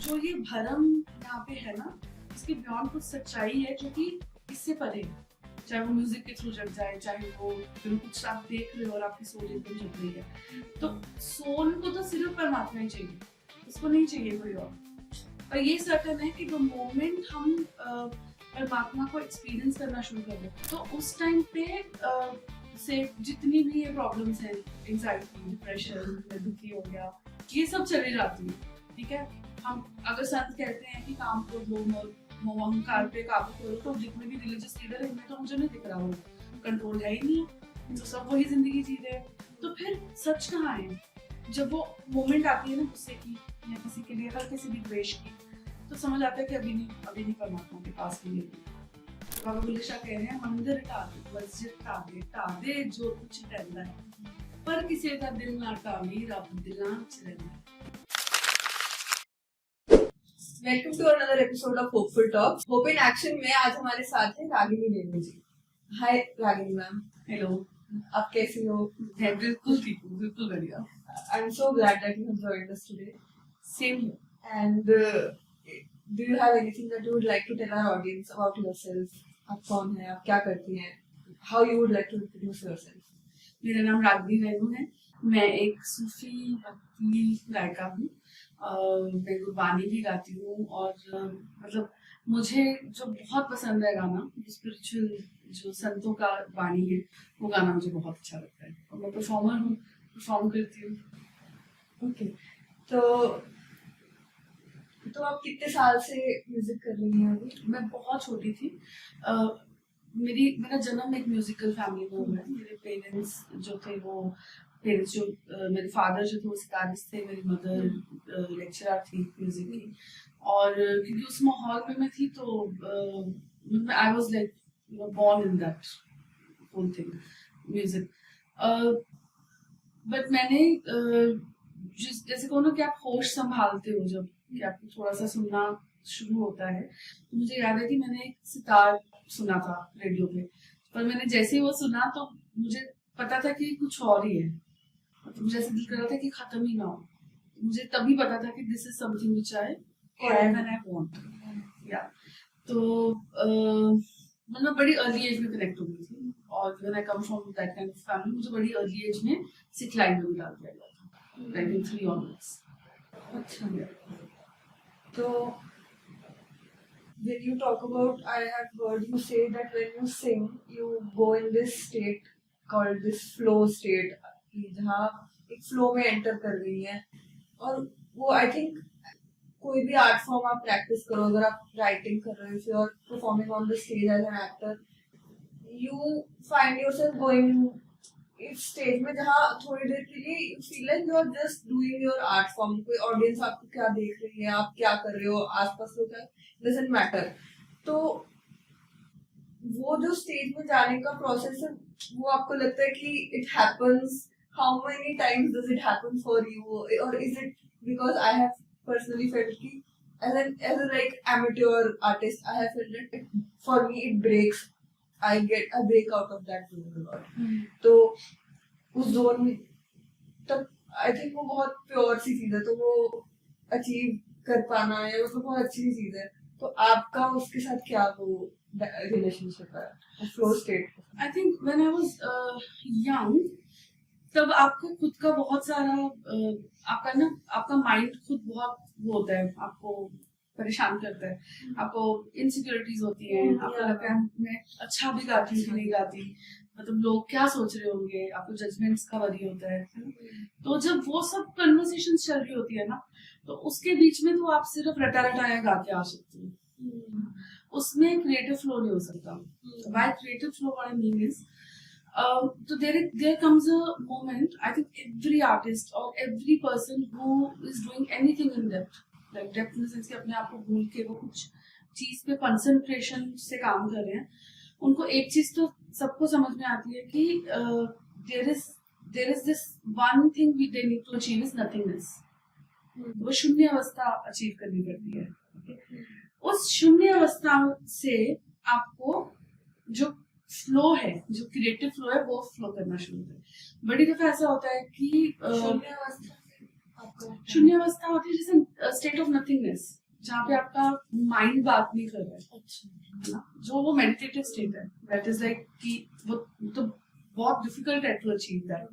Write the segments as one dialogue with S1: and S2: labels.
S1: जो ये भरम यहाँ पे है ना, इसके बियॉन्ड कुछ सच्चाई है जो कि इससे परे है। चाहे वो म्यूजिक के थ्रू जग जाए, चाहे वो फिर कुछ आप देख रहे हो और आपकी सोल एकदम जग रही है, तो सोल को तो सिर्फ परमात्मा ही चाहिए, उसको नहीं चाहिए कोई और। और ये सर्टन है कि द मोमेंट हम परमात्मा को एक्सपीरियंस करना शुरू कर दें, तो उस टाइम पे से जितनी भी ये प्रॉब्लम्स हैं, एंजाइटी, डिप्रेशन, दुखी हो गया, ये सब चली जाती है। ठीक है, हम अगर संत कहते हैं कि काम को लो, अहंकार पे काबू करो, तो जितने भी रिलीजियस लीडर है इनमें तो मुझे नहीं दिख रहा वो कंट्रोल है ही नहीं, तो सब वही जिंदगी जी रहे हैं। तो फिर सच कहाँ है? जब वो मोमेंट आती है ना गुस्से की या किसी के लिए हल्के से भी द्वेष की, तो समझ आता है कि अभी नहीं परमात्मा के पास नहीं है। बाबा बुल्ले शाह कह रहे हैं, मंदिर टादे, मस्जिद टादे जो कुछ कहता है, पर किसी का दिल ना टावे, रब दिलां च रहिंदा।
S2: Welcome to another episode of Hopeful Talk. Hope in Action में आज हमारे साथ है Ragini Devi ji. Hi Ragini ma'am.
S1: Hello,
S2: आप कैसी हो?
S1: बिल्कुल ठीक हूँ, बिल्कुल बढ़िया।
S2: I am so glad that you have joined us today.
S1: Same here.
S2: And do you have anything that you would like to tell our audience about yourself? आप कौन है, आप क्या करती हैं, how you would like to introduce yourself?
S1: मेरा नाम रागिनी रेनू है, मैं एक सूफी भक्ति गायिका हूँ। मैं गुरबानी भी गाती हूँ और मतलब मुझे जो बहुत पसंद है गाना, स्पिरिचुअल जो संतों का वाणी है, वो गाना मुझे बहुत अच्छा लगता है। और मैं परफॉर्मर हूँ, परफॉर्म करती हूँ।
S2: ओके, तो आप कितने साल से म्यूजिक कर रही हैं अभी?
S1: मैं बहुत छोटी थी। मेरा जन्म एक म्यूजिकल फैमिली में हुआ है। मेरे पेरेंट्स जो थे वो मेरे फादर जो थे वो सितारिस्ट थे, मेरी मदर लेक्चरर थी म्यूजिक की। और क्योंकि उस माहौल में मैं थी तो I was like born in that whole thing, music. But मैंने जैसे कहो ना कि आप होश संभालते हो, जब कि आपको थोड़ा सा सुनना शुरू होता है, तो मुझे याद है कि मैंने एक सितार सुना था रेडियो पे, पर मैंने जैसे ही वो सुना तो मुझे पता था कि कुछ और ही है, मतलब मुझे ऐसा दिल कर रहा था कि खत्म ही ना हो। मुझे तभी पता था कि this is something which I have and I want. या तो मतलब बड़ी अर्ली एज में कनेक्ट हो गई थी, और when I come from that kind of family, मुझे बड़ी अर्ली एज में सिखलाई में भी डाल दिया गया था, लाइक 3 ऑनवर्ड्स।
S2: अच्छा, तो when you talk about, I have heard you say that when you sing, you go in this state called this flow state, जहाँ एक flow में enter कर रही है। और वो I think कोई भी आर्ट फॉर्म आप प्रैक्टिस करो, अगर आप राइटिंग कर रहे हो, if you are performing on the stage as an actor, you find yourself going इस स्टेज में जहाँ थोड़ी देर के लिए you feel like you are just doing your art form। कोई ऑडियंस आपको क्या देख रही है, आप क्या कर रहे हो, आसपास लोग क्या, doesn't matter। तो वो जो स्टेज में जाने का प्रोसेस है, वो आपको लगता है कि it happens, how many times does it happen for you, or is it because I have personally felt कि as a like amateur artist, I have felt that for me it breaks, I break out of that zone a lot। तो उस zone में तब I think वो बहुत pure सी चीज है, तो वो अचीव कर पाना है, वो तो बहुत अच्छी चीज है। तो आपका उसके साथ क्या वो रिलेशनशिप है, flow state?
S1: I think when I was young, तब आपको खुद का बहुत सारा आपका माइंड खुद बहुत वो होता है, आपको परेशान करता है, आपको इनसिक्योरिटीज होती हैं, आपको लगता है मैं अच्छा भी गाती हूँ कि नहीं गाती, मतलब लोग क्या सोच रहे होंगे, आपको जजमेंट्स का वरी होता है। तो जब वो सब कन्वर्सेशन चल रही होती है ना, तो उसके बीच में तो आप सिर्फ रटा रटाया गा के आ सकते हो, उसमें क्रिएटिव फ्लो नहीं हो सकता। By creative flow what I mean is, so there comes a moment, I think every artist or every person who is doing anything in depth, like depth in the sense कि अपने आप को भूल के वो कुछ चीज पे कंसंट्रेशन से काम कर रहे हैं, उनको एक चीज तो सबको समझ में आती है कि there is this one thing they need to achieve is nothingness। वो शून्य अवस्था अचीव करनी पड़ती है। उस शून्य अवस्था से आपको जो फ्लो है, जो क्रिएटिव फ्लो है, वो फ्लो करना शुरू होता है। बड़ी दफा ऐसा होता है कि शून्य अवस्था होती है, जैसे स्टेट ऑफ नथिंगनेस, जहाँ पे आपका माइंड बात नहीं कर रहा है, है ना, जो वो मेडिटेटिव स्टेट है, दैट इज लाइक कि वो तो बहुत डिफिकल्ट है टू अचीव दैट।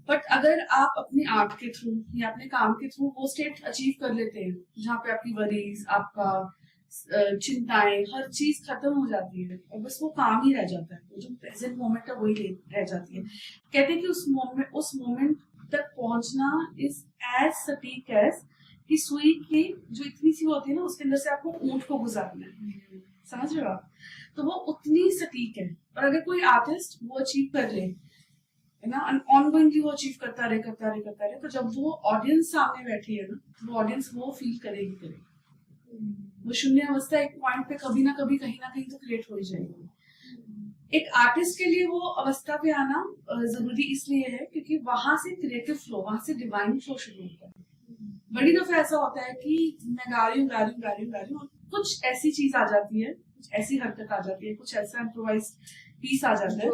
S1: बट अगर आप अपने आर्ट के थ्रू या अपने काम के थ्रू वो स्टेट अचीव कर लेते हैं, जहाँ पे आपकी वरीज, आपका चिंताएं, हर चीज खत्म हो जाती है और बस वो काम ही रह जाता है, वो जो प्रेजेंट मोमेंट है वही रह जाती है। कहते हैं कि उस मोमेंट तक पहुंचना इज एज सटीक एज कि सुई की जो इतनी सी होती है ना, उसके अंदर से आपको ऊंट को गुजारना है, समझ रहे हो आप? तो वो उतनी सटीक है। और अगर कोई आर्टिस्ट वो अचीव कर ले, है ना, ऑनगोइंगली वो अचीव करता रहे, तो जब वो ऑडियंस सामने बैठी है ना, वो ऑडियंस वो फील करेगी। वो शून्य अवस्था एक पॉइंट पे कभी ना कभी कहीं ना कहीं तो क्रिएट हो ही जाएगी। एक आर्टिस्ट के लिए वो अवस्था पे आना जरूरी इसलिए है क्योंकि वहां से क्रिएटिव फ्लो, वहां से डिवाइन फ्लो शुरू होता है। बड़ी दफा ऐसा होता है कि मैं गा रही हूँ, कुछ ऐसी चीज आ जाती है, कुछ ऐसी हरकत आ जाती है, कुछ ऐसा इम्प्रोवाइज पीस आ जाता है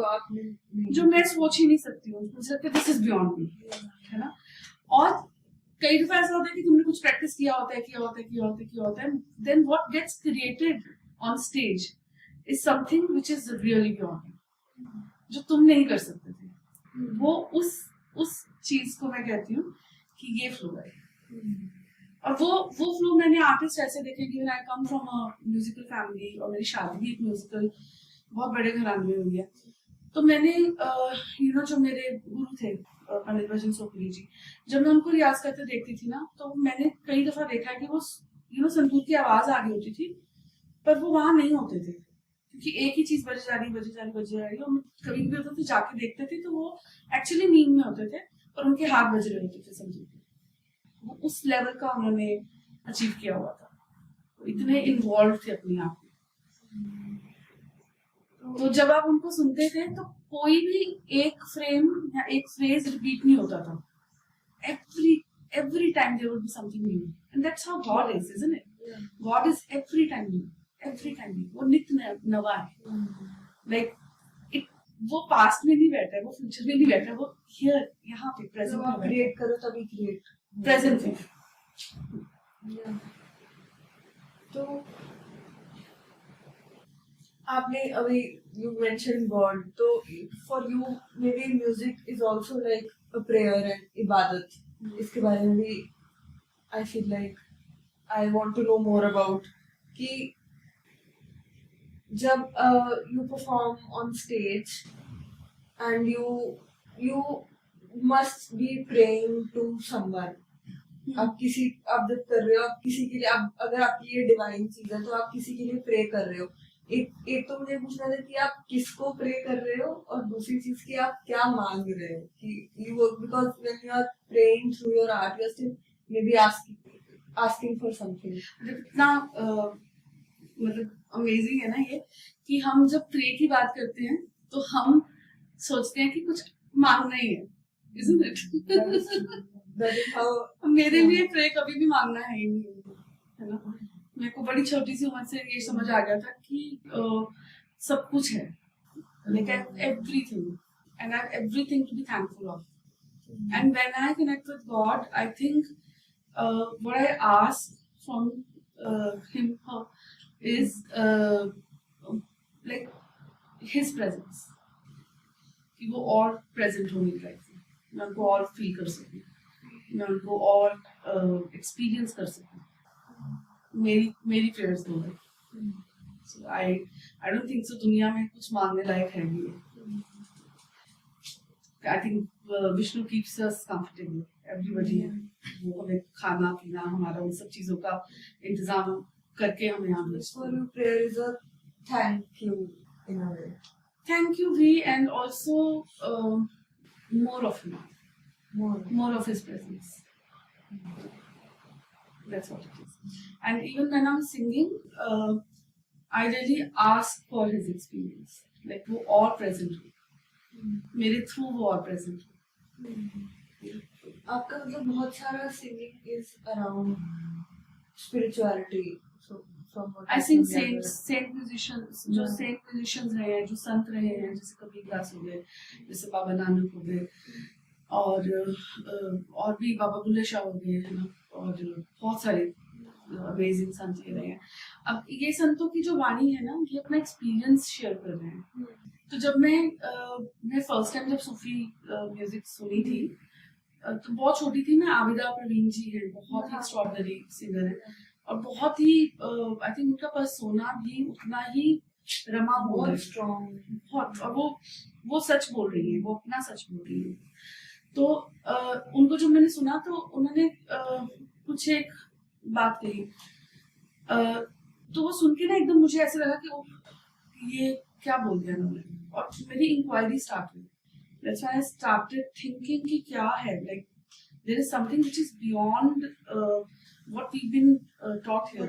S1: जो मैं सोच ही नहीं सकती हूँ, मुझे लगता है दिस इज बियॉन्ड मी, है ना। और कई दफा ऐसा होता है कि तुमने कुछ प्रैक्टिस किया होता है, then what gets created on stage is something which is really beyond you, जो तुम नहीं कर सकते थे। वो उस चीज को मैं कहती हूँ कि ये फ्लो है। और वो फ्लो मैंने आर्टिस्ट ऐसे देखे कि I come from a musical family, और मेरी शादी भी एक म्यूजिकल बहुत बड़े घराने में हुई है। तो मैंने जो मेरे गुरु थे पंडित भजन सोपरी जी, जब मैं उनको रियाज करते देखती थी ना, तो मैंने कई दफा देखा है कि वो संतूर की आवाज आ गई होती थी, पर वो वहां नहीं होते थे क्योंकि एक ही चीज बजी जा रही और कभी भी होता था जाके देखते थे तो वो एक्चुअली नींद में होते थे और उनके हाथ बज रहे होते थे संतूर के। वो उस लेवल का उन्होंने अचीव किया हुआ था, इतने इन्वॉल्व थे अपने आप में। तो जब आप उनको सुनते थे तो कोई भी एक फ्रेम या एक फ्रेज रिपीट नहीं होता था। every time there would be something new, and that's how God is, isn't it? God is every time new, वो नित्य नवा है। like it, वो पास्ट में नहीं बैठा है, वो फ्यूचर में नहीं बैठा है, वो here यहाँ पे प्रेजेंट में
S2: क्रिएट करो तभी क्रिएट
S1: प्रेजेंट में।
S2: तो आपने अभी you mentioned God, तो for you maybe music is also like a prayer and इबादत। इसके बारे में भी I feel like I want to know more about कि जब you perform on stage and you must be praying to someone। आप जब कर रहे हो, आप किसी के लिए, आप अगर आपकी ये डिवाइन चीज है तो आप किसी के लिए प्रे कर रहे हो। एक तो मुझे पूछना था कि आप किसको प्रे कर रहे हो, और दूसरी चीज कि आप क्या मांग रहे हो कि you because when you are praying through your art you are still may be asking for something.
S1: इतना मतलब अमेजिंग है ना ये कि हम जब प्रे की बात करते हैं तो हम सोचते हैं कि कुछ मांगना ही है, isn't it? मेरे लिए प्रे कभी भी मांगना है ही नहीं, है ना। मेरे को बड़ी छोटी सी उम्र से ये समझ आ गया था कि सब कुछ है, like everything, and I have everything to be thankful of. And when I connect with God, I think what I ask from him is like his presence, कि वो और present हो मेरी लाइफ में, मैं उनको और फील कर सकूं, मैं उनको और एक्सपीरियंस कर सकूं। मेरी प्रेयर्स दो है। So I don't think so दुनिया में कुछ मांगने लायक है नहीं। I think Vishnu keeps us comfortable, everybody है, वो हमें खाना पीना हमारा उन सब चीजों का इंतजाम करके हमें यहाँ भेजते हैं।
S2: Prayer is a thank you in a way.
S1: Thank you भी, and also more of him, more of his presence. That's what it is. And even when I'm singing, I really ask for his experience. Like वो और present हो, मेरे through वो और present हो।
S2: आपका मतलब बहुत सारा singing is around spirituality. So from what
S1: I sing saint musicians, जो saint musicians रहे हैं, जो संत रहे हैं, जैसे कबीर दास हो गए, जैसे बाबा नानक हो गए, और भी बाबा बुल्ले शाह हो गए है ना, और बहुत सारे अमेजिंग संत ये रहे हैं। अब ये संतों की जो वाणी है ना, ये अपना एक्सपीरियंस शेयर कर रहे हैं। तो जब मैं फर्स्ट टाइम जब सूफी म्यूजिक सुनी थी, तो बहुत छोटी थी मैं। आबिदा प्रवीण जी हैं, बहुत ही एक्स्ट्रॉर्डिनरी सिंगर है, और बहुत ही आई थिंक उनका पर्सोना भी उतना ही रमा हुआ है,
S2: स्ट्रॉन्ग
S1: बहुत। और वो सच बोल रही है, वो अपना सच बोल रही है। तो उनको जब मैंने सुना तो उन्होंने कुछ एक बात कही, तो वो सुन के ना एकदम मुझे ऐसा लगा कि ये क्या बोल दिया उन्होंने, और मेरी इंक्वायरी स्टार्ट हुई। That's when I started thinking कि क्या है, like there is something which is beyond what we've been taught here.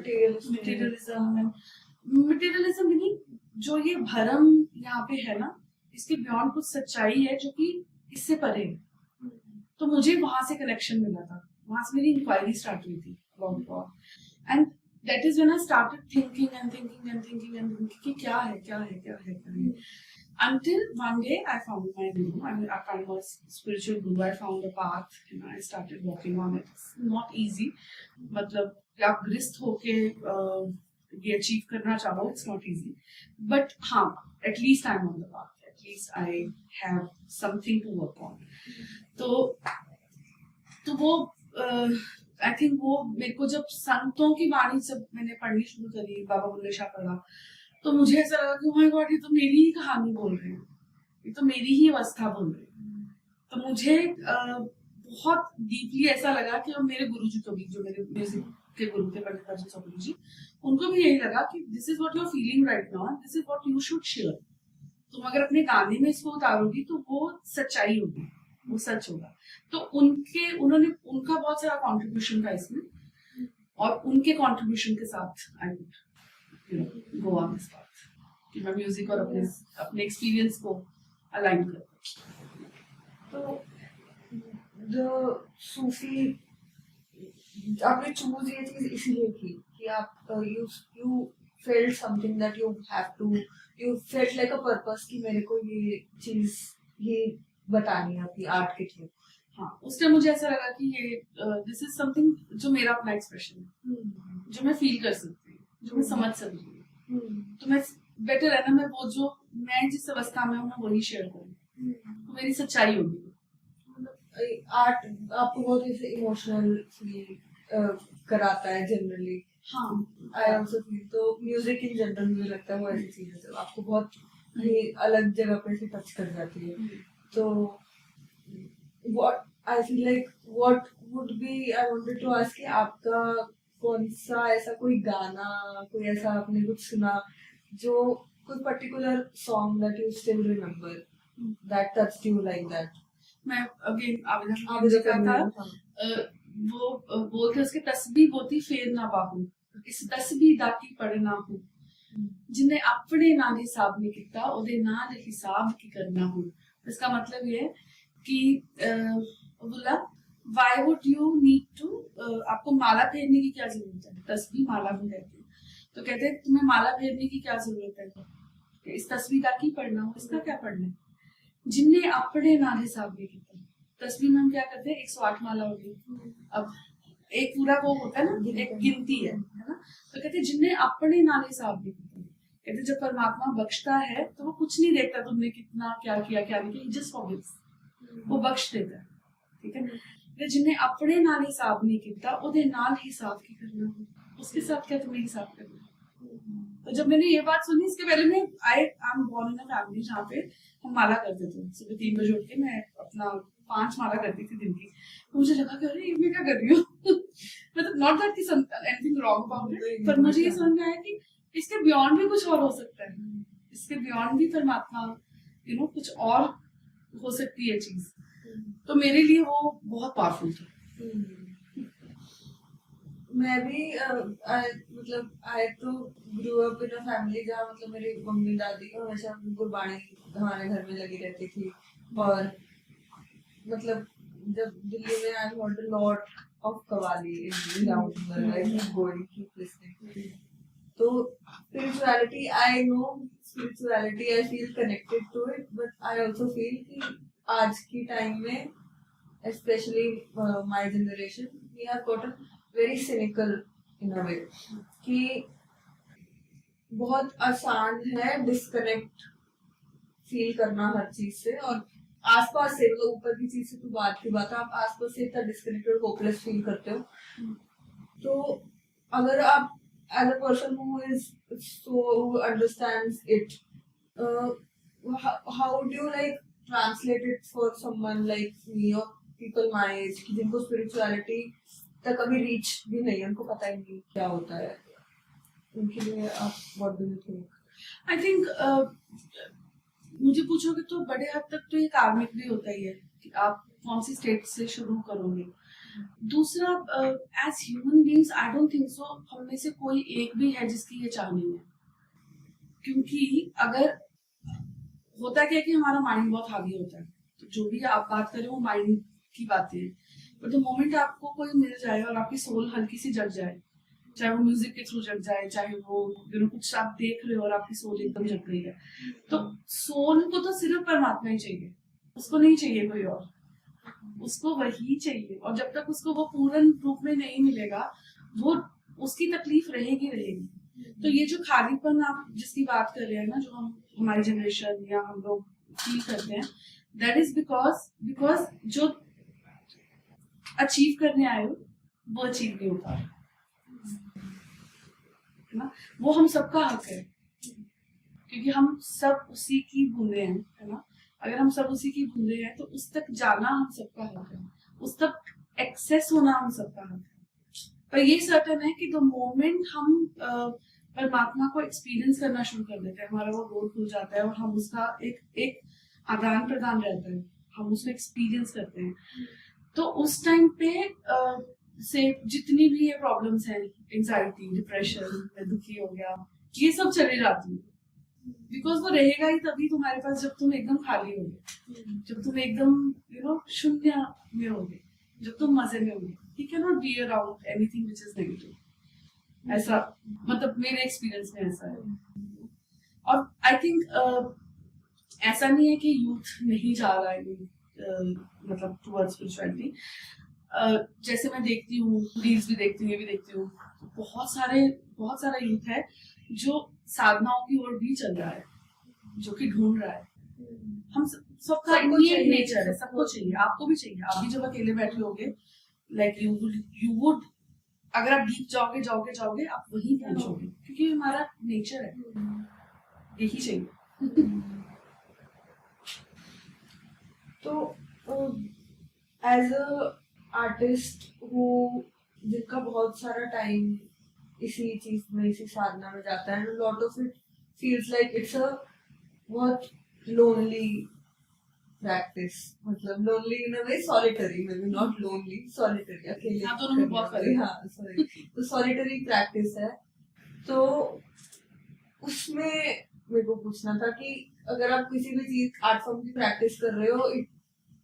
S1: Materialism meaning जो ये भरम यहाँ पे है ना, इसके beyond कुछ सच्चाई है जो कि इससे परे है। तो मुझे वहां से कनेक्शन मिला था, वहां से मेरी इंक्वायरी स्टार्ट हुई थी about God. And that is when I started thinking कि क्या है। Until one day I found my guru. I mean, I found my spiritual guru. I found a path, and I started walking on it. It's not easy. मतलब आप गृहस्थ होके ये achieve करना चाहो, it's not easy. But हाँ, at least I'm on the path. At least I have something to work on. तो वो आई थिंक वो मेरे को जब संतों की वाणी जब मैंने पढ़नी शुरू करी, बाबा बुल्ले शाह पढ़ा, तो मुझे ऐसा लगा कि माय गॉड, ये तो मेरी ही कहानी बोल रहे हैं, ये तो मेरी ही अवस्था बोल रहे हैं। तो मुझे बहुत डीपली ऐसा लगा कि मेरे गुरु जी को भी, जो मेरे म्यूजिक के गुरु थे पंडित अर्जुन चौधरी जी, उनको भी यही लगा कि this is what you are feeling right now, this is what you should share. तुम अगर अपने गाने में इसको उतारोगी तो वो सच्चाई होगी, वो सच होगा। तो उनका बहुत सारा कॉन्ट्रीब्यूशन था इसमें, और उनके कॉन्ट्रीब्यूशन के साथ I would go on this path कि मैं म्यूजिक और अपने एक्सपीरियंस को अलाइन कर।
S2: तो द सूफी आपने चूज ये चीज इसलिए की कि आप you felt something that you have to, you felt like a purpose कि मेरे को ये चीज ही बतानी है अपनी आर्ट के थ्रू।
S1: हाँ, उस टाइम मुझे ऐसा लगा कि ये दिस इज समथिंग जो मेरा अपना एक्सप्रेशन है, जो मैं फील कर सकती हूँ, जो मैं समझ सकती हूँ। तो मैं बेटर है ना, मैं वो जो मैं जिस अवस्था में हूँ मैं वही शेयर करूँ, तो मेरी सच्चाई होगी।
S2: आर्ट आपको बहुत ऐसे इमोशनल फील कराता है जनरली।
S1: हाँ,
S2: आई आल्सो फील। तो म्यूजिक इन जनरल मुझे लगता है वो ऐसी चीज है जो आपको बहुत ही अलग जगह पे से टच कर जाती है। तो what I feel like what would be, I wanted to ask कि आपका कौन सा ऐसा कोई गाना, कोई ऐसा आपने कुछ सुना जो कोई particular song that you still remember that touched you like that?
S1: मैं अगेन आबिदा था, वो बोलते उसके तस्बीह बोती फेर ना बाहू, इस तस्बीह दा की पढ़ना हो, जिन्हें अपने नाल हिसाब नहीं किता ओदे नाल हिसाब की करना हो। इसका मतलब ये कि बोला why would you need to, आपको माला फेरने की क्या जरूरत है, तस्बीह माला भी कहते हैं। तो कहते हैं तुम्हें माला फेरने की क्या जरूरत है, इस तस्बीह का की पढ़ना हो, इसका क्या पढ़ना है, जिनने अपने नाल हिसाब नहीं किया। तस्बीह में हम क्या करते हैं, 108 माला होगी, अब एक पूरा वो होता है ना, एक गिनती है ना। तो कहते जिनने अपने नाल हिसाब नहीं किया, कहते जब परमात्मा बख्शता है तो वो कुछ नहीं देखता तुमने कितना क्या किया क्या नहीं किया, जस्ट फॉरगिव्स, वो बख्श देता है, ठीक है। जिनने अपने नाल हिसाब नहीं किया ओदे नाल हिसाब की करना, उसके साथ क्या तुम्हें हिसाब करना। तो जब मैंने ये बात सुनी, इसके पहले मैं I am born in a family जहाँ पे हम माला करते थे, सुबह 3 बजे उठ के मैं अपना 5 माला करती थी दिन की। तो मुझे लगा कि अरे मैं क्या कर रही हूँ मतलब नॉट दैट कि एनीथिंग रॉन्ग अबाउट इट, पर मुझे ये समझ में आया कि इसके बियॉन्ड भी कुछ और हो सकता है, इसके बियॉन्ड भी परमात्मा कुछ और हो सकती है चीज। तो मेरे लिए वो बहुत पावरफुल था।
S2: मैं भी मतलब आई तो grow up in a family जहाँ मतलब मेरी मम्मी दादी हमेशा गुरबाणी हमारे घर में लगी रहती थी। और मतलब जब दिल्ली में I heard a lot of qawwali in round I keep going keep listening. तो spirituality, I know spirituality, I feel connected to it, but I also feel कि आज की टाइम में especially my generation, we have gotten very cynical in a way कि बहुत आसान है disconnect feel करना हर चीज से, और आसपास से, मतलब ऊपर की चीज से तो बात की बात है, आप आसपास से इतना डिस्कनेक्टेड होपलेस फील करते हो। तो अगर आप as a person who is so understands it, how do you like translate it for someone like me और पीपल माय एज, कि जिनको स्पिरिचुअलिटी तक कभी रीच भी नहीं है, उनको पता ही नहीं क्या होता है, उनके लिए आप what do you think?
S1: I think मुझे पूछोगे तो बड़े हद तक तो ये कार्मिक भी होता ही है कि आप कौन सी स्टेट से शुरू करोगे। दूसरा, as human beings I don't think so हम में से कोई एक भी है जिसकी ये चाह नहीं है, क्योंकि अगर होता क्या है कि हमारा माइंड बहुत हावी होता है, तो जो भी आप बात करें वो माइंड की बातें हैं, बट द मोमेंट आपको कोई मिल जाए और आपकी सोल हल्की सी जग जाए, चाहे वो म्यूजिक के थ्रू जग जाए, चाहे वो कुछ आप देख रहे हो और आपकी सोल एकदम जग गई है, तो सोल को तो सिर्फ परमात्मा ही चाहिए, उसको नहीं चाहिए कोई और, उसको वही चाहिए। और जब तक उसको वो पूर्ण रूप में नहीं मिलेगा, वो उसकी तकलीफ रहेगी रहेगी। तो ये जो खालीपन आप जिसकी बात कर रहे हैं ना, जो हम हमारी जनरेशन या हम लोग फील करते हैं, दैट इज बिकॉज जो अचीव करने आए हो वो अचीव नहीं होता है ना। वो हम सबका हक है, क्योंकि हम सब उसी की बूंदे हैं, है ना। अगर हम सब उसी की बूंदे हैं तो उस तक जाना हम सबका हक है, उस तक एक्सेस होना हम सबका हक है। पर ये सर्टन है कि द मोमेंट हम परमात्मा को एक्सपीरियंस करना शुरू कर देते हैं, हमारा वो डोर खुल जाता है और हम उसका एक आदान प्रदान रहता है, हम उसको एक्सपीरियंस करते हैं। तो उस टाइम पे से जितनी भी ये प्रॉब्लम्स हैं, एंजाइटी, डिप्रेशन, मैं दुखी हो गया, ये सब चली जाती है, बिकॉज वो रहेगा ही तभी तुम्हारे पास जब तुम एकदम खाली होगे, जब तुम एकदम शून्य में होगे, जब तुम मजे में होगे। You can not be around anything which is negative, ऐसा मतलब मेरे एक्सपीरियंस में ऐसा है। और आई थिंक ऐसा नहीं है कि यूथ नहीं जा रहा है मतलब टुवर्ड्स स्पिरिचुअलिटी। जैसे मैं देखती हूँ, रील्स भी देखती हूँ, ये भी देखती हूँ, बहुत सारा यूथ है जो साधनाओं की ओर भी चल रहा है, जो कि ढूंढ रहा है। हम सबका इंडियन नेचर है, सबको चाहिए, आपको भी चाहिए। आप भी जब अकेले बैठे होगे, लाइक यू वुड अगर आप डीप जाओगे आप वहीं पहुंचोगे, क्योंकि हमारा नेचर है, यही चाहिए।
S2: तो एज अ आर्टिस्ट हु जिनका बहुत सारा टाइम इसी चीज में, इसी साधना में जाता है, lot of it feels like it's a बहुत लोनली प्रैक्टिस, मतलब lonely in a way, solitary, may be not lonely, solitary, अकेले।
S1: हाँ, दोनों में बहुत फर्क है।
S2: हाँ, सॉरी, तो सॉलिटरी प्रैक्टिस है। तो उसमें मेरे को पूछना था कि अगर आप किसी भी चीज आर्ट फॉर्म की प्रैक्टिस कर रहे हो,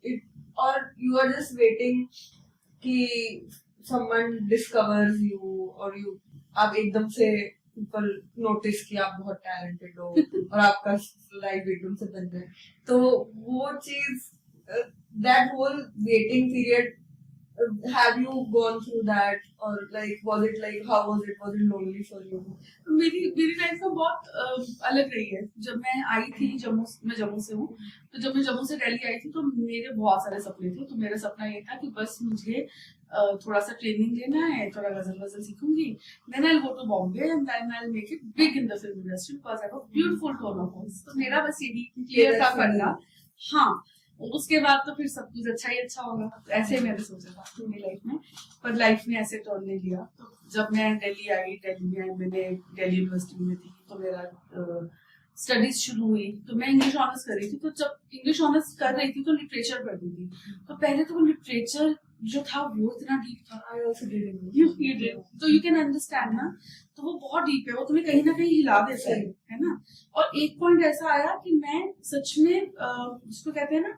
S2: इट और यू आर जस्ट वेटिंग कि समवन डिस्कवर्स यू, और यू आप एकदम से पीपल नोटिस कि आप बहुत टैलेंटेड हो और आपका लाइफ एकदम से बन जाए, तो वो चीज, that whole waiting period, have you gone through that, or like was it like, how was it lonely for you?
S1: मेरी लाइफ में बहुत अलग रही है। जब मैं आई थी मैं जम्मू से हूँ, तो जब मैं जम्मू से दिल्ली आई थी तो मेरे बहुत सारे सपने थे। तो मेरा सपना ये था कि बस मुझे थोड़ा सा ट्रेनिंग लेना है, थोड़ा गजल सीखूंगी, then I'll go to Bombay and then I'll make it big in the film industry because I have a beautiful tone of voice। तो मेरा बस यही क्लियर था करना। हाँ, उसके बाद तो फिर सब कुछ अच्छा ही अच्छा होगा, ऐसे मैंने सोचा था अपनी लाइफ में, पर लाइफ में ऐसे टर्न नहीं लिया। तो जब मैं दिल्ली आई, मैंने दिल्ली यूनिवर्सिटी में थी, तो मेरा स्टडीज शुरू हुई, तो मैं इंग्लिश ऑनर्स कर रही थी। तो जब इंग्लिश ऑनर्स कर रही थी तो लिटरेचर पढ़ती थी, तो पहले तो वो लिटरेचर जो था वो इतना डीप था, तो यू कैन अंडरस्टैंड ना, तो वो बहुत डीप है, वो तुम्हें कहीं ना कहीं हिला देता है ना। और एक पॉइंट ऐसा आया कि मैं सच में जिसको कहते हैं ना,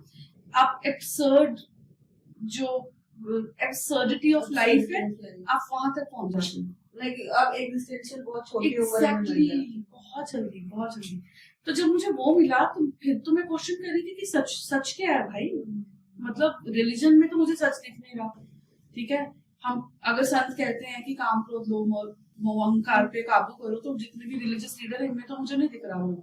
S1: आप एब्सर्ड, जो एब्सर्डिटी ऑफ लाइफ है, आप वहां तक पहुंच जाते हो,
S2: लाइक आप एग्जिस्टेंशियल बहुत छोटी उम्र में मिल जाते हैं,
S1: बहुत जल्दी। तो जब मुझे वो मिला तो फिर तो मैं क्वेश्चन कर रही थी कि सच क्या है भाई, मतलब रिलीजन में तो मुझे सच दिख नहीं रहा, ठीक है। हम अगर संत कहते हैं कि काम क्रोध लोभ मोह अहंकार पे काबू करो, तो जितने भी रिलीजियस लीडर है इनमें तो मुझे नहीं दिख रहा वो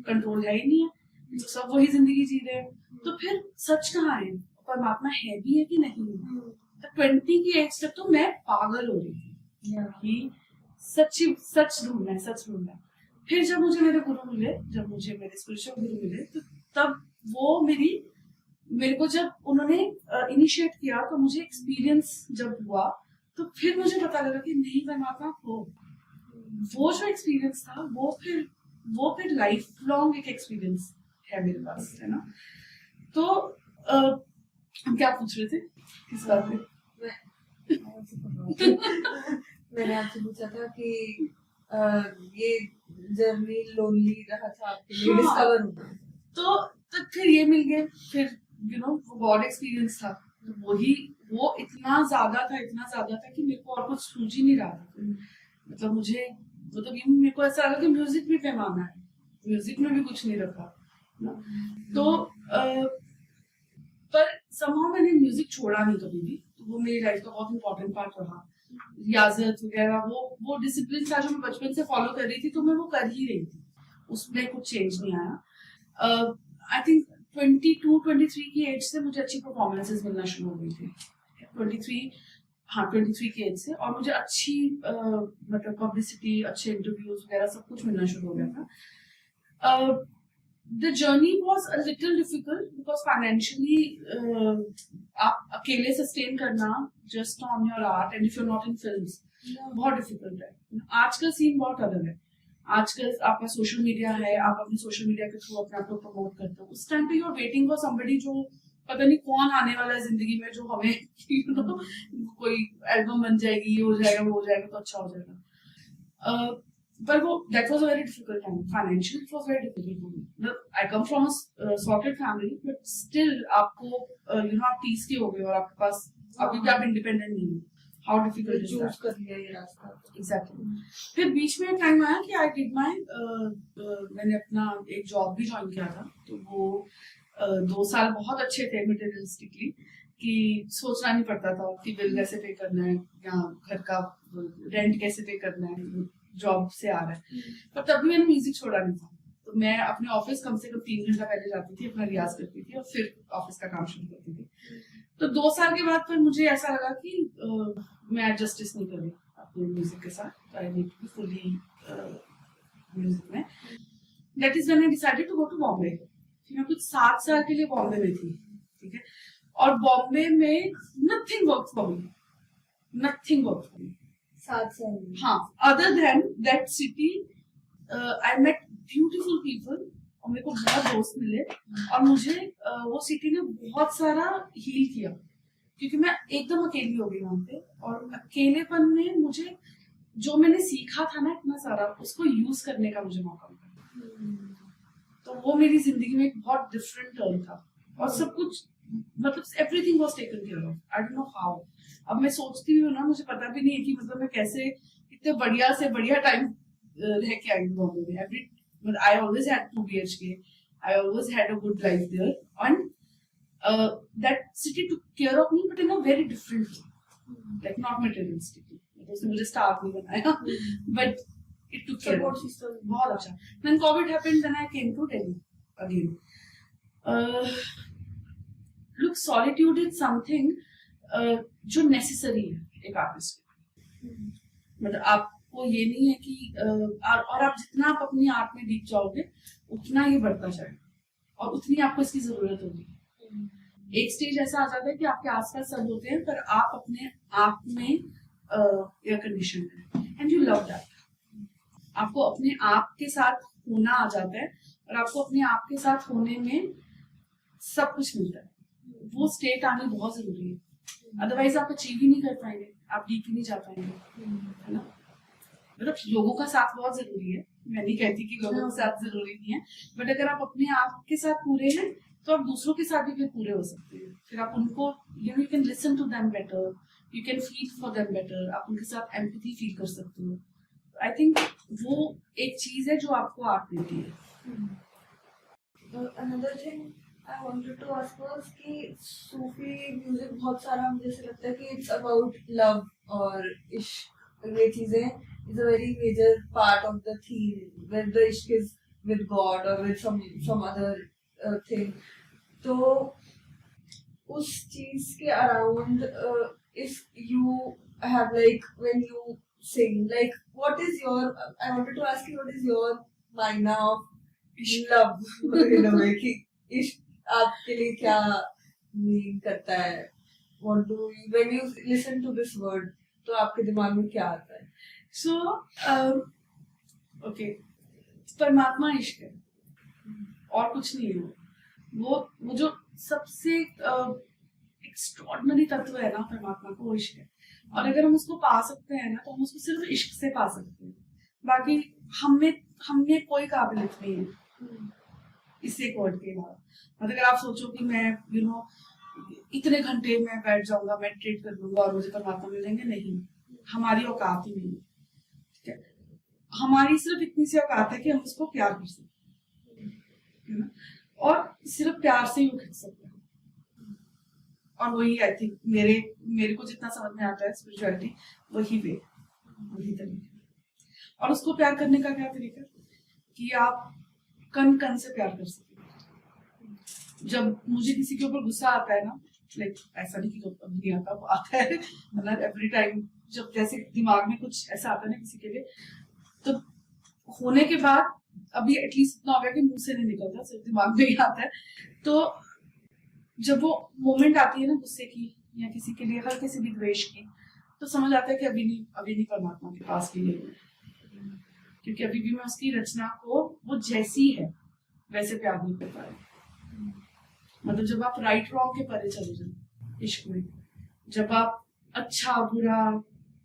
S1: कंट्रोल है ही नहीं है, तो सब वही जिंदगी जी रहे हैं। तो फिर सच कहाँ है, परमात्मा है भी है कि नहीं है। 20 की एज तक तो मैं पागल हो रही थी कि सच ढूंढना है, सच ढूंढना है। फिर जब मुझे मेरे गुरु मिले, जब मुझे मेरे स्पिरिचुअल गुरु मिले, तो तब वो मेरे को जब उन्होंने इनिशिएट किया, तो मुझे एक्सपीरियंस जब हुआ, तो फिर मुझे पता लगा कि नहीं परमात्मा वो जो एक्सपीरियंस था वो फिर लाइफ लॉन्ग एक एक्सपीरियंस है मेरे पास, है ना। तो हम क्या पूछ रहे थे किस बात पे?
S2: मैंने आपसे पूछा था कि ये जर्नी लोनली रहा था आपके लिए, डिस्कवर हुआ
S1: तो फिर ये मिल गए, फिर वो गॉड एक्सपीरियंस था, तो वो इतना ज्यादा था कि मेरे को और कुछ सूझ ही नहीं रहा था। मतलब मेरे को ऐसा लगा कि म्यूजिक भी पैमाना है, म्यूजिक में भी कुछ नहीं रखा ना। तो पर somehow मैंने म्यूजिक छोड़ा नहीं कभी भी, तो वो मेरी लाइफ का बहुत इंपॉर्टेंट पार्ट रहा। रियाजत वगैरह वो डिसिप्लिन था जो मैं बचपन से फॉलो कर रही थी, तो मैं वो कर ही रही थी, उसमें कुछ चेंज नहीं आया। आई थिंक 22-23 की एज से मुझे अच्छी परफॉर्मेंसेस मिलना शुरू हो गई थी। 23 की एज से, और मुझे अच्छी मतलब पब्लिसिटी, अच्छे इंटरव्यूज वगैरह सब कुछ मिलना शुरू हो गया था। The journey was a little difficult because financially आप अकेले सस्टेन करना just on your art and if you're not in films बहुत difficult है। आजकल सीन बहुत अलग है, आजकल आपका सोशल मीडिया है, आप अपने सोशल मीडिया के थ्रू अपने आप को प्रमोट करते हो। उस टाइम पे you are waiting for somebody जो पता नहीं कौन आने वाला है जिंदगी में, जो हमें कोई एल्बम बन जाएगी, ये हो जाएगा, वो हो जाएगा तो अच्छा हो जाएगा। But that was a very difficult time. Financially, it was very difficult for me. I come from a sorted family, but still, आपको आप 30 के हो गए और आपके पास अभी भी आप इंडिपेंडेंट नहीं हो। How difficult is that?
S2: कर लिया ये रास्ता।
S1: Exactly. फिर बीच में टाइम आया कि I did my मैंने अपना एक जॉब भी ज्वाइन किया था, तो वो 2 साल बहुत अच्छे थे मटेरियलिस्टिकली, कि सोचना नहीं पड़ता था कि बिल कैसे पे करना है या घर का रेंट कैसे पे करना है, जॉब से आ रहा है। पर तब भी मैंने म्यूजिक छोड़ा नहीं था, तो मैं अपने ऑफिस कम से कम 3 घंटा पहले जाती थी, अपना रियाज करती थी और फिर ऑफिस का काम शुरू करती थी। तो 2 साल के बाद फिर मुझे ऐसा लगा कि मैं जस्टिस नहीं कर रही अपने म्यूजिक के साथ, I need to be fully music में। That is when I decided to go to Bombay. मैं कुछ 7 साल के लिए बॉम्बे में थी, ठीक है, और बॉम्बे में nothing works for me, nothing works for me.
S2: 7 साल।
S1: हाँ, other than that city I met beautiful people और मेरे को बहुत दोस्त मिले, और मुझे वो सिटी ने बहुत सारा हील किया, क्योंकि मैं एकदम अकेली हो गई वहां पे, और अकेलेपन में मुझे जो मैंने सीखा था ना इतना सारा, उसको यूज करने का मुझे मौका मिला। तो वो मेरी जिंदगी में एक बहुत डिफरेंट टर्न था, और सब कुछ मतलब everything was taken care of. I don't know how. अब मैं सोचती हूँ ना, मुझे पता भी नहीं है कि मतलब मैं कैसे इतने बढ़िया से बढ़िया टाइम रह के आई बॉम्बे में। I always had 2 BHK. I always had a good life there, and that city took care of me, but in a very different way, like not materialistically. उसने मुझे स्टार नहीं बनाया, but it took care of me. बहुत अच्छा। Then COVID happened, then I came to Delhi again. Look, solitude is something जो necessary है एक artist के। मतलब आपको ये नहीं है कि और आप जितना आप अपनी आर्ट में डीप जाओगे उतना ये बढ़ता जाएगा और उतनी आपको इसकी जरूरत होगी। एक स्टेज ऐसा आ जाता है कि आपके आसपास सब होते हैं पर आप अपने आप में एयर कंडीशन है एंड यू लव दैट। आपको अपने आप के साथ होना आ जाता है और आपको अपने आप के साथ होने में सब कुछ मिलता है। वो स्टेट आनी बहुत जरूरी है, अदरवाइज आप अचीव ही नहीं कर पाएंगे, आप डीप ही नहीं जा पाएंगे, है ना। मतलब लोगों का साथ बहुत जरूरी है, मैं नहीं कहती कि लोगों का साथ जरूरी नहीं है, बट अगर आप अपने आप के साथ पूरे हैं तो आप दूसरों के साथ भी फिर पूरे हो सकते हैं। फिर आप उनको you can listen to them better, you can feel for them better, आप उनके साथ एम्पैथी फील कर सकते हो। आई थिंक वो एक चीज है जो आपको आर्ट देती है।
S2: Another thing I wanted to ask was कि सूफी म्यूजिक बहुत सारा मुझे ऐसे लगता है कि it's about love और इश्क, ये चीजें is a very major part of the theme when the ishq is with God or with some other thing. तो उस चीज के around if you have like when you sing, like what is your, I wanted to ask you what is your मायना of love in a way कि इश्क आपके लिए क्या मीन करता है? What do you, when you listen to this word, तो आपके दिमाग में क्या आता है?
S1: So, okay, परमात्मा इश्क है और कुछ नहीं है। वो जो सबसे एक्स्ट्रॉर्डिनरी तत्व है ना परमात्मा को, वो इश्क है। और अगर हम उसको पा सकते हैं ना, तो हम उसको सिर्फ इश्क से पा सकते हैं। बाकी हमें कोई काबिलियत नहीं है इस एक वर्ड के अलावा। मतलब अगर आप सोचो कि मैं इतने घंटे में बैठ जाऊंगा, मेडिटेट कर लूंगा और मुझे परमात्मा मिलेंगे, नहीं, हमारी औकात ही नहीं है। ठीक है, हमारी सिर्फ इतनी सी औकात है कि हम उसको प्यार कर सकते हैं और सिर्फ प्यार से ही वो खिंच सकते हैं। और वही आई थिंक मेरे को जितना समझ में आता है स्पिरिचुअलिटी, वही वे, वही तरीका। और उसको प्यार करने का क्या तरीका कि आप कन कन से प्यार कर सकें। जब मुझे किसी के ऊपर गुस्सा आता है ना, लाइक ऐसा नहीं कि नहीं आता, वो आता है, मतलब एवरी टाइम जब जैसे दिमाग में कुछ ऐसा आता है ना किसी के लिए, तो होने के बाद अभी एटलीस्ट इतना हो गया कि मुंह से नहीं निकलता, सिर्फ दिमाग में ही आता है। तो जब वो मोमेंट आती है ना गुस्से की या किसी के लिए हल्के से भी द्वेष की, तो समझ आता है कि अभी नहीं परमात्मा के पास भी है, क्योंकि अभी भी मैं उसकी रचना को वो जैसी है वैसे प्यार नहीं कर पा रही। मतलब जब आप राइट रॉन्ग के परे चले जाए इश्क में, जब आप अच्छा बुरा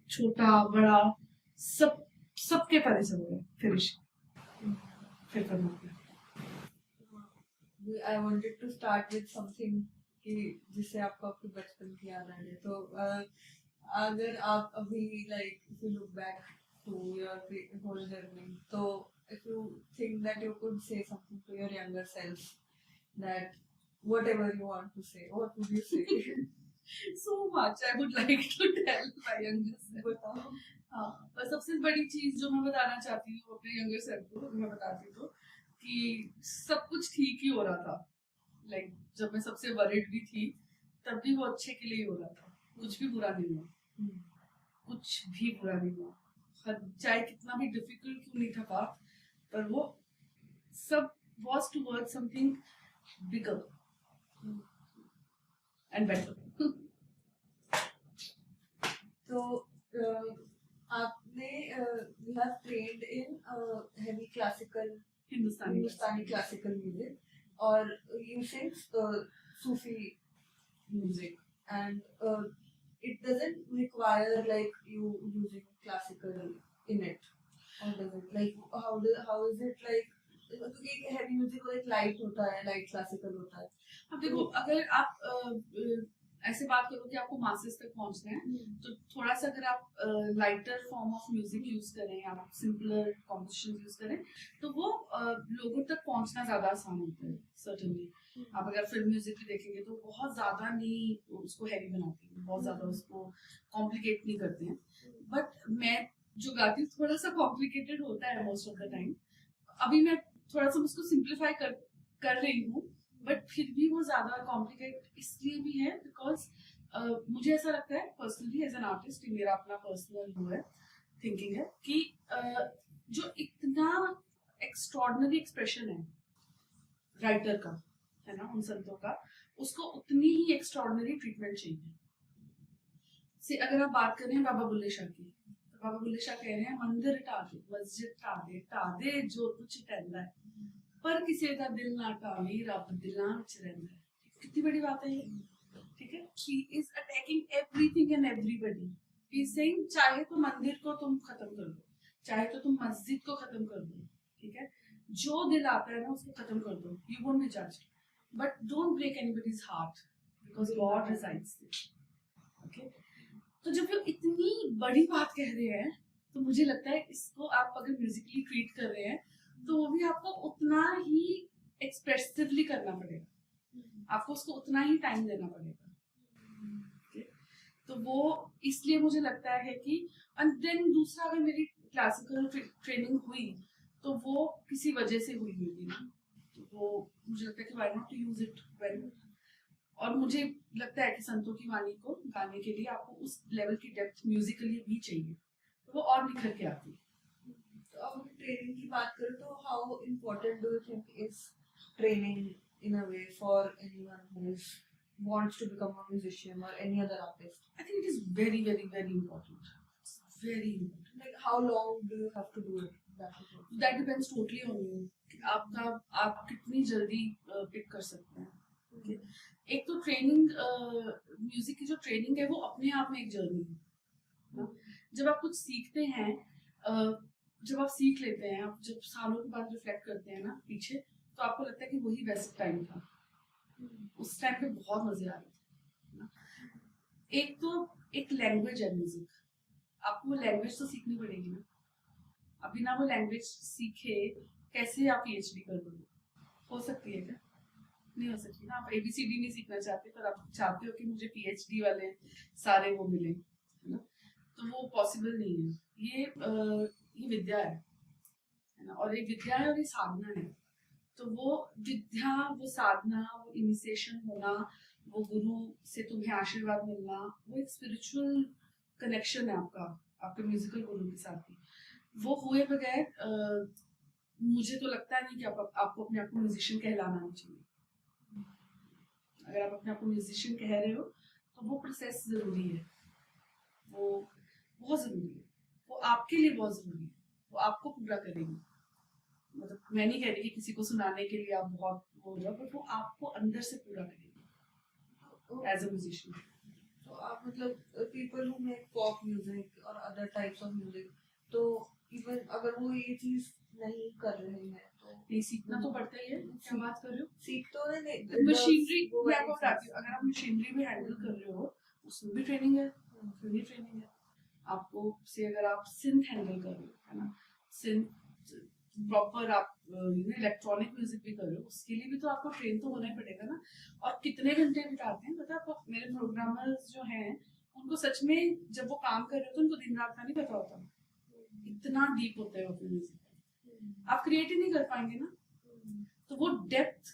S1: छोटा बड़ा सबके परे चले जाए, फिर इश्क, फिर परमात्मा।
S2: I wanted to start with something कि जिससे आपको आपके बचपन की याद आ जाए। तो अगर आप अभी like if you look back to your whole journey, so if you think that you could say something to your younger self, that whatever you want to say, what would you say?
S1: So much I would like to tell my younger self.
S2: बताओ।
S1: हाँ, पर सबसे बड़ी चीज जो मैं बताना चाहती हूँ अपने यंगर सेल्फ को, मैं बताती हूँ कि सब कुछ ठीक ही हो रहा था। लाइक जब मैं सबसे वरिड भी थी, तब भी वो अच्छे के लिए हो रहा था, कुछ भी बुरा नहीं हुआ, कुछ भी बुरा नहीं हुआ। चाहे कितना भी डिफिकल्ट क्यों नहीं था पाथ, पर वो सब was towards something bigger and better.
S2: तो आपने you have trained in heavy classical Hindustani classical music, और you sing Sufi music, and it doesn't require like you using classical in it, or does it? Like how is it like? क्योंकि heavy music like light होता है, light classical होता है।
S1: अब देखो, अगर आप ऐसे बात करो कि आपको मासेस तक पहुंचना है, तो थोड़ा सा अगर आप lighter form of music use करें, आप सिंपलर कॉम्पोजिशन यूज करें, तो वो लोगों तक पहुंचना ज्यादा आसान होता है। सर्टेनली आप अगर फिल्म म्यूजिक भी देखेंगे तो बहुत ज्यादा नहीं उसको हैवी बनाते हैं, बहुत ज्यादा उसको कॉम्प्लिकेट नहीं करते हैं। बट मैं जो गाती हूँ थोड़ा सा कॉम्प्लिकेटेड होता है मोस्ट ऑफ द टाइम। अभी मैं थोड़ा सा उसको सिंप्लीफाई कर रही हूँ, बट फिर भी वो ज्यादा कॉम्प्लिकेट इसलिए भी है बिकॉज मुझे ऐसा लगता है पर्सनली एज एन आर्टिस्ट, मेरा अपना पर्सनल वो है थिंकिंग है कि जो इतना एक्स्ट्रॉर्डिनरी एक्सप्रेशन है राइटर का, है ना, उन संतों का, उसको उतनी ही एक्स्ट्रॉर्डिनरी ट्रीटमेंट चाहिए। से अगर आप बात करें बाबा बुल्ले शाह की, तो बाबा बुल्ले शाह कह रहे हैं मंदिर ढा दे, मस्जिद ढा दे जो कुछ टहलदा है, पर किसी का दिल ना टावी, रब दिलां विच रहिंदा है। कितनी बड़ी बात है ये, ठीक है। He is attacking everything and everybody. He is saying चाहे तो मंदिर को तुम खत्म कर दो, चाहे तो तुम मस्जिद को खत्म कर दो, ठीक है, जो दिल आता है ना उसको खत्म कर दो, you won't be judged, but don't break anybody's heart because God resides there. Okay? तो जब वो इतनी बड़ी बात कह रहे हैं, तो मुझे लगता है इसको आप अगर म्यूजिकली ट्रीट कर रहे हैं, तो वो भी आपको उतना ही एक्सप्रेसिवली करना पड़ेगा। आपको उसको उतना ही टाइम देना पड़ेगा। Okay? तो वो इसलिए मुझे लगता है कि एंड देन दूसरा, अगर मेरी क्लासिकल ट्रेनिंग हुई तो वो किसी वजह से हुई होगी ना, तो वो मुझे लगता है कि why not to use it well. और मुझे लगता है कि संतों की वाणी को गाने के लिए आपको उस लेवल की डेप्थ म्यूजिकली भी चाहिए, तो वो और निखर के आती है।
S2: तो अब हम ट्रेनिंग की बात करें तो how important do you think is training in a way for anyone who is wants to become a musician or any other artist?
S1: I think it is very, very, very important. It's very important.
S2: Like how long do you have to do it?
S1: That depends totally on you. आप कितनी जल्दी pick कर सकते हैं। Okay? एक तो training, music की जो ट्रेनिंग है वो अपने आप में एक जर्नी है। जब आप कुछ सीखते हैं, जब आप सीख लेते हैं, आप जब सालों के बाद रिफ्लेक्ट करते हैं ना पीछे, तो आपको लगता है कि वही बेस्ट टाइम था। उस टाइम पे बहुत मजे आ रहे थे। एक तो एक लैंग्वेज है म्यूजिक, आपको वो लैंग्वेज तो सीखनी पड़ेगी ना। अब बिना वो लैंग्वेज सीखे कैसे आप पीएचडी कर लोगे? हो सकती है क्या? नहीं हो सकती ना। आप एबीसीडी नहीं सीखना चाहते, पर आप चाहते हो कि मुझे पीएचडी वाले सारे वो मिले, है ना? तो वो पॉसिबल नहीं है। ये विद्या है ना, और ये विद्या है और ये साधना है। तो वो विद्या, वो साधना, वो इनिशिएशन होना, वो गुरु से तुम्हें आशीर्वाद मिलना, वो एक स्पिरिचुअल कनेक्शन है आपका आपके म्यूजिकल गुरु के साथ ही। वो हुए बगैर मुझे तो लगता नहीं कि आपको अपने आप को म्यूजिशियन कहलाना नहीं चाहिए। अगर आप अपने आप को म्यूजिशियन कह रहे हो तो वो प्रोसेस जरूरी है, वो बहुत जरूरी है, वो आपके लिए बहुत जरूरी है, वो आपको पूरा करेगी। मतलब मैं नहीं कह रही कि किसी को सुनाने के लिए आप बहुत हो जाओ, बट वो आपको अंदर से पूरा करेगी एज अ म्यूजिशियन।
S2: तो आप मतलब people who make pop music और अदर टाइप्स ऑफ म्यूजिक, तो इवन अगर वो ये चीज नहीं कर रहे हैं तो
S1: नहीं, सीखना तो पड़ता ही है। क्या बात कर रहे हो?
S2: सीख तो नहीं,
S1: मशीनरी मैं आपको बताती हूँ। अगर आप मशीनरी भी हैंडल कर रहे हो उसमें भी ट्रेनिंग है, उसमें भी ट्रेनिंग है। आपको से अगर आप सिंथ हैंडल कर रहे हो, है ना, सिंथ प्रॉपर आप इलेक्ट्रॉनिक म्यूजिक भी कर रहे हो, उसके लिए भी तो आपको ट्रेन तो होना ही पड़ेगा ना। और कितने घंटे बिताते हैं पता है आपको? मेरे प्रोग्रामर्स जो हैं उनको सच में जब वो काम कर रहे होते हैं उनको दिन रात का नहीं पता होता, इतना डीप होता है वो म्यूजिक। आप क्रिएट ही नहीं कर पाएंगे ना। तो वो डेप्थ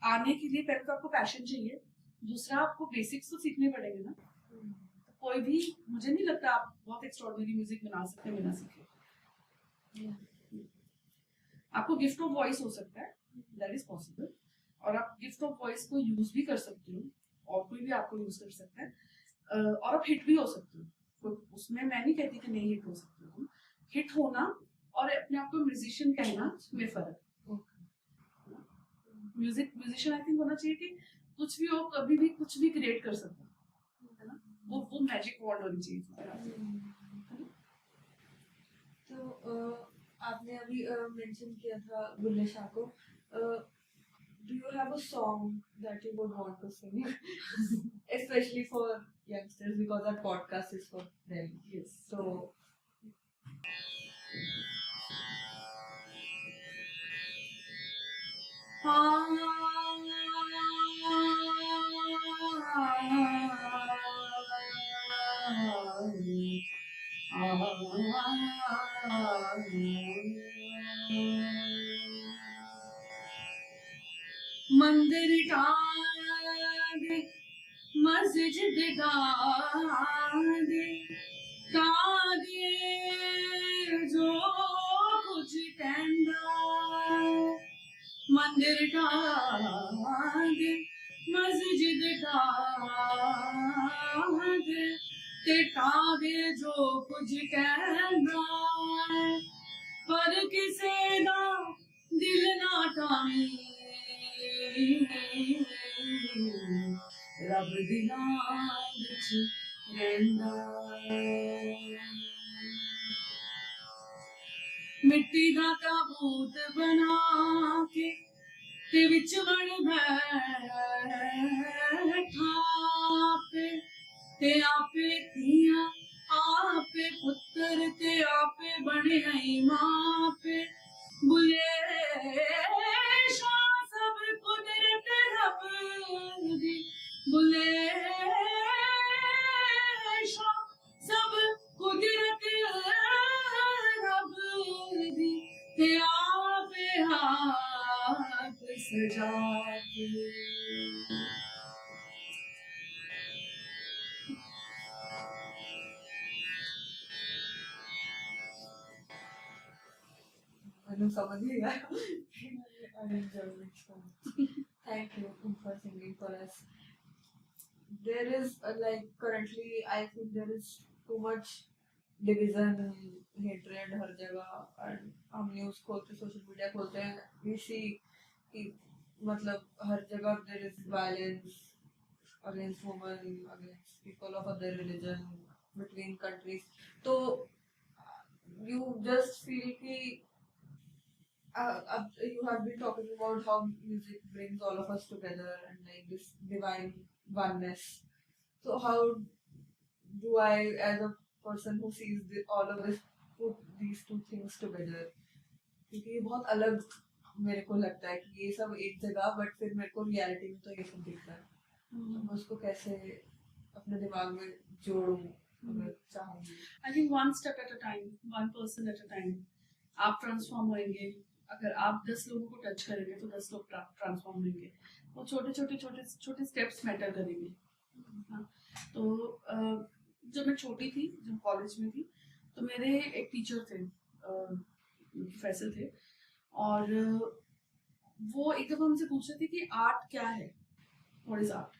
S1: आने के लिए पहले तो आपको पैशन चाहिए, दूसरा आपको बेसिक्स तो सीखने पड़ेंगे ना। कोई भी, मुझे नहीं लगता आप बहुत एक्स्ट्राऑर्डिनरी म्यूजिक बना सकते हैं बिना सीखे। आपको गिफ्ट ऑफ वॉइस हो सकता है, दैट इज पॉसिबल, और आप गिफ्ट ऑफ वॉइस को यूज भी कर सकते हो, और कोई भी आपको यूज कर सकता है, और आप हिट भी हो सकते हो। तो उसमें मैं नहीं कहती कि नहीं हिट हो सकते हो। हिट होना और अपने आप को म्यूजिशियन कहना में फर्क। म्यूजिशियन आई थिंक होना चाहिए कि कुछ भी हो, कभी भी कुछ भी क्रिएट कर सकता है ना, वो मैजिक वर्ड होनी चाहिए।
S2: तो आपने अभी मेंशन किया था बुल्ले शाह को, do you have a song that you would want to sing especially for youngsters, because our podcast is for them?
S1: Yes.
S2: So
S1: मंदिर ढांढे मस्जिद ढांढे तागे जो कुछ कहंदा, मंदिर ढांढे मस्जिद ढांढे ते तागे जो कुछ कहंदा, पर किसे दा दिल ना टावी रब दिलां विच रहिंदा। मिट्टी दा ताबूत बना के ते विच वण बैठा ते आपे थियां आपे पुत्तर ते आपे बने मां पे। बुले शाह सब कुदरत रब
S2: जाके मैंने समझ ही आया. I enjoyed it so much. Thank you for singing for us. There is currently I think there is too much division, hatred हर जगह. And हम न्यूज़ खोलते, सोशल मीडिया खोलते हैं, we see कि मतलब हर जगह there is violence against women, against people of other religion, between countries. तो you just feel कि you have been talking about how music brings all of us together and like this divine oneness. So how do I, as a person who sees all of this, put these two things together? क्योंकि ये बहुत अलग मेरे को लगता है कि ये सब एक जगह, बट फिर मेरे को रियलिटी में तो ये सब दिखता है. तो मैं उसको कैसे अपने दिमाग में जोड़ूं अगर चाहूंगी.
S1: I think one step at a time, one person at a time. आप ट्रांसफॉर्म होंगे. अगर आप 10 लोगों को टच करेंगे तो 10 लोग ट्रांसफॉर्म होंगे. वो छोटे स्टेप्स मैटर करेंगे. हाँ. तो जब मैं छोटी थी, जब कॉलेज में थी, तो मेरे एक टीचर थे, प्रोफेसर थे, और वो एक दफा हमसे पूछ रहे थे कि आर्ट क्या है, व्हाट इज आर्ट.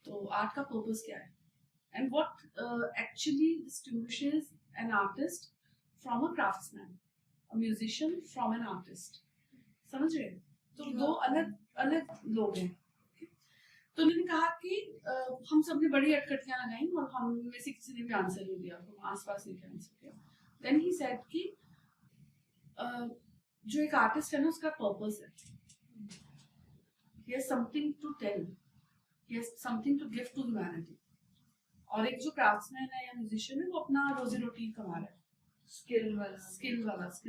S1: तो आर्ट का पर्पस क्या है, and what actually distinguishes an artist from a craftsman, a musician from an artist. समझ रहे हैं? तो दो अलग अलग लोग हैं. तो उन्होंने कहा कि हम सब ने बड़ी अटकटियां लगाई और हम में से किसी ने भी आंसर नहीं दिया, तो आसपास नहीं आंसर दिया. देन ही सेड कि जो एक आर्टिस्ट है ना, उसका पर्पस है. he has something to tell, he has something to give to humanity. और एक जो क्राफ्ट्समैन है या म्यूजिशियन है, वो अपना रोजी रोटी कमा रहा है, स्किल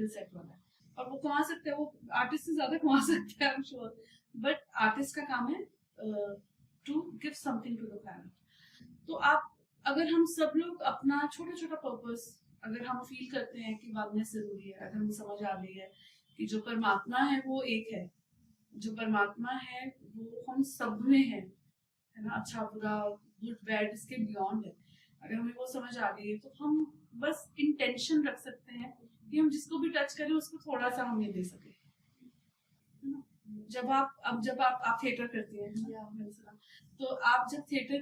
S1: सेट वाला है, और वो कमा सकता है, वो आर्टिस्ट से ज्यादा कमा सकता है, I am sure. But artist का काम है to give something to the planet. तो आप, अगर हम सब लोग अपना छोटा छोटा पर्पस, अगर हम फील करते हैं कि वननेस जरूरी है, अगर हमें समझ आ गई है कि जो परमात्मा है वो एक है, जो परमात्मा है वो हम सब में है ना, अच्छा बुरा गुड बैड इसके बियॉन्ड है, अगर हमें वो समझ आ गई है, तो हम बस इंटेंशन रख सकते हैं कि हम जिसको भी टच करें उसको थोड़ा सा हम ये दे सके. जब आप थिएटर करती हैं, तो आप जब थिएटर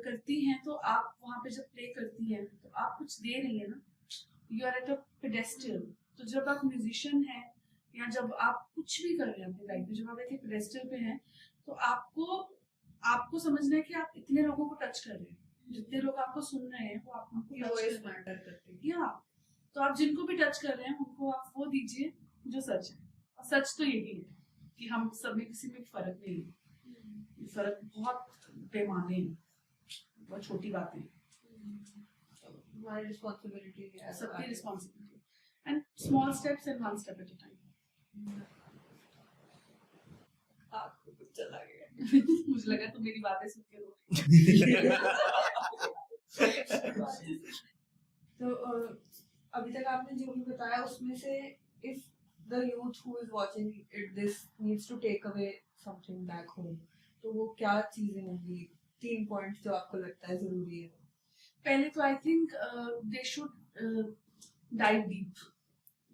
S1: करती हैं, तो आप वहां पे जब प्ले करती हैं, तो आप कुछ दे रही है ना, you are at a pedestal. तो जब आप म्यूजिशियन हैं या जब आप कुछ भी कर रहे हैं अपनी लाइफ में, जब आप एक पेडेस्टल पे हैं, तो आपको समझना है कि आप इतने लोगों को टच कर रहे हैं, जितने लोग आपको सुन रहे हैं वो आपको टच मैटर करते हैं. या तो आप जिनको भी टच कर रहे हैं उनको आप वो दीजिए जो सच है. और सच तो यही है कि हम सब में किसी में फर्क नहीं है. फर्क बहुत पैमाने हैं, बहुत छोटी बातें हैं.
S2: My responsibility है,
S1: सबकी responsibility, and small steps and one step at a time.
S2: आपको कुछ चला गया.
S1: मुझे लगा तो मेरी बातें सुन के रो रही.
S2: तो अभी तक आपने जो भी बताया उसमें से, if the youth who is watching it this needs to take away something back home, तो वो क्या चीजें होंगी, 3 पॉइंट्स जो आपको लगता है जरूरी है?
S1: पहले तो I think they should dive deep.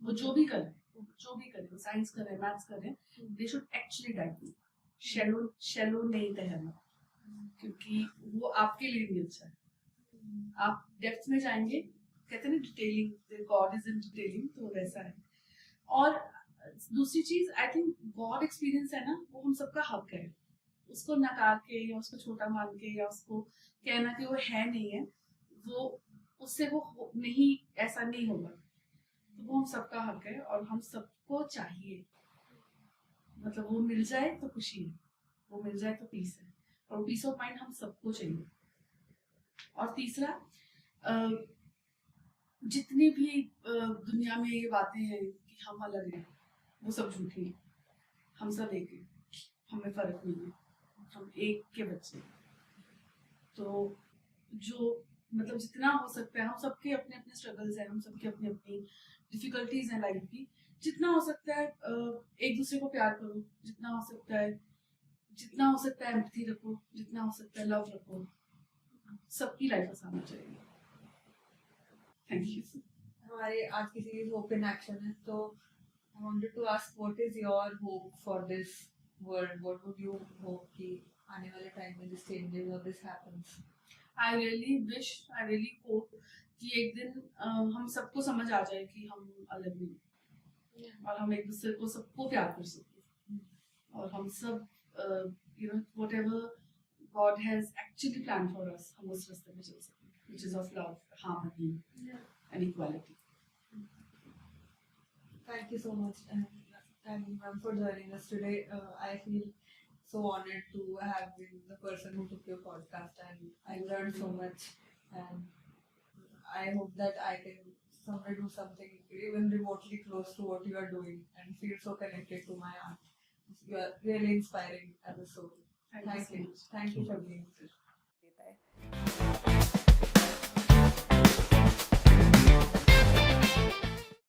S1: वो जो भी करें, साइंस करें, मैथ्स करें, they should actually dive deep. Shallow नहीं तैरना, क्योंकि वो आपके लिए भी अच्छा है. आप डेप्थ में जाएंगे, कहते हैं detailing, God is in detailing, तो वैसा है. और दूसरी चीज, आई थिंक गॉड एक्सपीरियंस है ना, वो हम सबका हक है. उसको नकार के या उसको छोटा मान के या उसको कहना कि वो है नहीं है, वो उससे वो नहीं, ऐसा नहीं होगा. तो वो हम सबका हक है और हम सबको चाहिए. मतलब वो मिल जाए तो खुशी है, वो मिल जाए तो पीस है, और पीस ऑफ माइंड हम सबको चाहिए. और तीसरा, जितनी भी दुनिया में ये बातें हैं कि हम अलग हैं, वो सब झूठी है. हम सब एक हैं, हमें फर्क नहीं है, हम एक के बच्चे. तो जो जितना हो सकता है, हम सबके अपने अपने स्ट्रगल्स हैं, हम सबके अपनी अपनी डिफिकल्टीज हैं लाइफ की, जितना हो सकता है एक दूसरे को प्यार करो, जितना हो सकता है एम्पैथी रखो, जितना हो सकता है लव रखो, सबकी लाइफ आसान हो जाएगी। Thank you.
S2: हमारे आज की सीरीज होप इन एक्शन है, तो I wanted to ask what is your hope for this world? What would you hope कि आने वाले टाइम में this changes or this happens?
S1: I really wish, I really hope कि एक दिन हम सबको समझ आ जाए कि हम अलग नहीं हैं और हम एक दूसरे को सबको प्यार कर सकें और हम सब whatever God has actually planned for us, हम उस रास्ते में चल सकें, which is of love, harmony, and equality.
S2: Thank you so much, and ma'am, for joining us today. I feel so honored to have been the person who took your podcast, and I learned so much. And I hope that I can someday do something even remotely close to what you are doing and feel so connected to my art. You are really inspiring as a soul.
S1: Thank you so much.
S2: Thank you for being here.